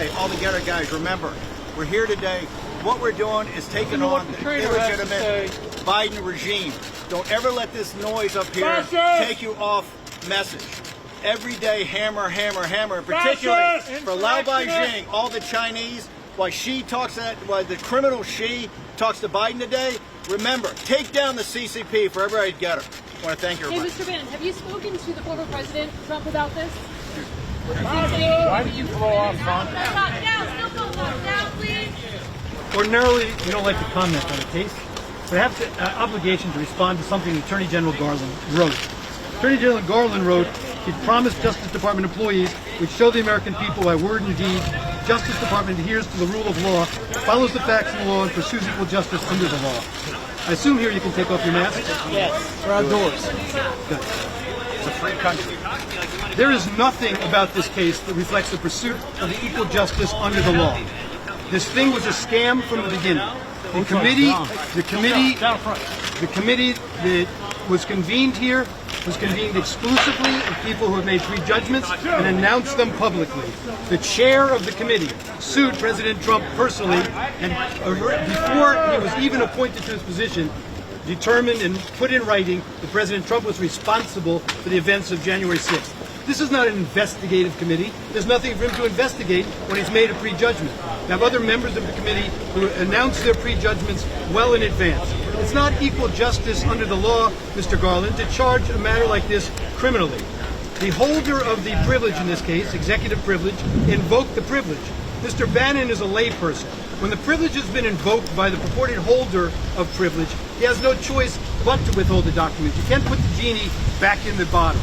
today, all the Getter guys, remember, we're here today. What we're doing is taking on the illegitimate Biden regime. Don't ever let this noise up here take you off message. Every day, hammer, hammer, hammer, particularly for Lao Beijing, all the Chinese, while the criminal Xi talks to Biden today, remember, take down the CCP for everybody to get her. I want to thank everybody. Hey, Mr. Bannon, have you spoken to the former President Trump about this? Why did you blow off, Ron? Ordinarily, we don't like to comment on a case, but I have the obligation to respond to something Attorney General Garland wrote. Attorney General Garland wrote, he promised Justice Department employees would show the American people by word and deed Justice Department adheres to the rule of law, follows the facts of the law, and pursues equal justice under the law. I assume here you can take off your mask? Yes. We're outdoors. Good. It's a free country. There is nothing about this case that reflects the pursuit of the equal justice under the law. This thing was a scam from the beginning. The committee that was convened here was convened exclusively of people who had made prejudgments and announced them publicly. The chair of the committee sued President Trump personally, and before he was even appointed to his position, determined and put in writing that President Trump was responsible for the events of January 6th. This is not an investigative committee. There's nothing for him to investigate when he's made a prejudgment. You have other members of the committee who announce their prejudgments well in advance. It's not equal justice under the law, Mr. Garland, to charge a matter like this criminally. The holder of the privilege in this case, executive privilege, invoked the privilege. Mr. Bannon is a layperson. When the privilege has been invoked by the purported holder of privilege, he has no choice but to withhold the document. You can't put the genie back in the bottle.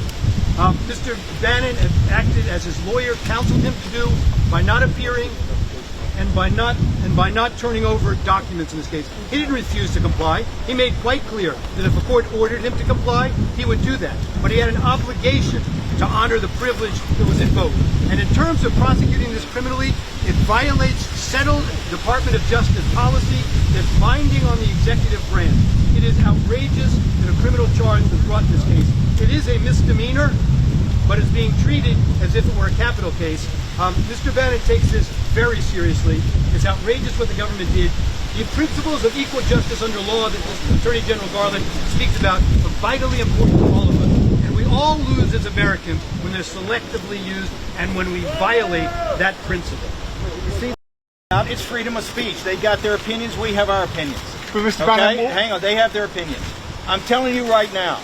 Mr. Bannon acted as his lawyer counseled him to do by not appearing and by not turning over documents in this case. He didn't refuse to comply. He made quite clear that if a court ordered him to comply, he would do that. But he had an obligation to honor the privilege that was invoked. And in terms of prosecuting this criminally, it violates settled Department of Justice policy that's binding on the executive branch. It is outrageous that a criminal charge was brought in this case. It is a misdemeanor, but it's being treated as if it were a capital case. Mr. Bannon takes this very seriously. It's outrageous what the government did. The principles of equal justice under law that Attorney General Garland speaks about are vitally important to all of us. And we all lose as Americans when they're selectively used and when we violate that principle. You see, it's freedom of speech. They got their opinions. We have our opinions. Mr. Bannon, Okay? Hang on. They have their opinions. I'm telling you right now,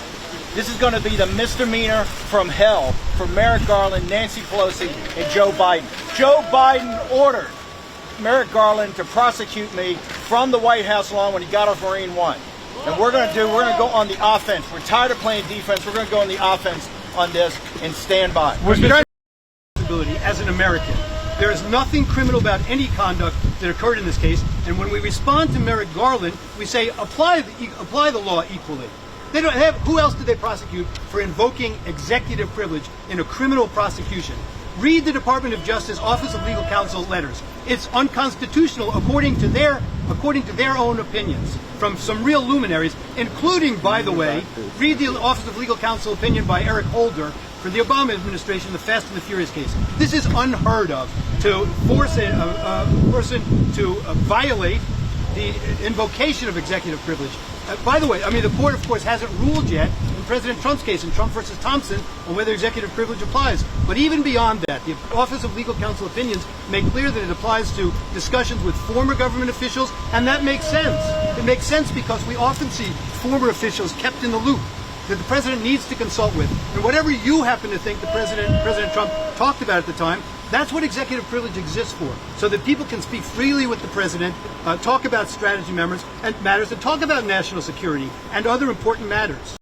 this is going to be the misdemeanor from hell for Merrick Garland, Nancy Pelosi, and Joe Biden. Joe Biden ordered Merrick Garland to prosecute me from the White House lawn when he got off Marine One. And we're going to go on the offense. We're tired of playing defense. We're going to go on the offense on this and stand by. As an American, there is nothing criminal about any conduct that occurred in this case. And when we respond to Merrick Garland, we say apply the law equally. They don't have. Who else did they prosecute for invoking executive privilege in a criminal prosecution? Read the Department of Justice Office of Legal Counsel letters. It's unconstitutional according to their own opinions from some real luminaries, including, by the way, read the Office of Legal Counsel opinion by Eric Holder for the Obama administration, the Fast and the Furious case. This is unheard of, to force a person to violate the invocation of executive privilege. By the way, I mean, the court, of course, hasn't ruled yet in President Trump's case, in Trump versus Thompson, on whether executive privilege applies. But even beyond that, the Office of Legal Counsel opinions make clear that it applies to discussions with former government officials, and that makes sense. It makes sense because we often see former officials kept in the loop that the president needs to consult with. And whatever you happen to think President Trump talked about at the time, that's what executive privilege exists for, so that people can speak freely with the president, talk about strategy matters, and talk about national security and other important matters.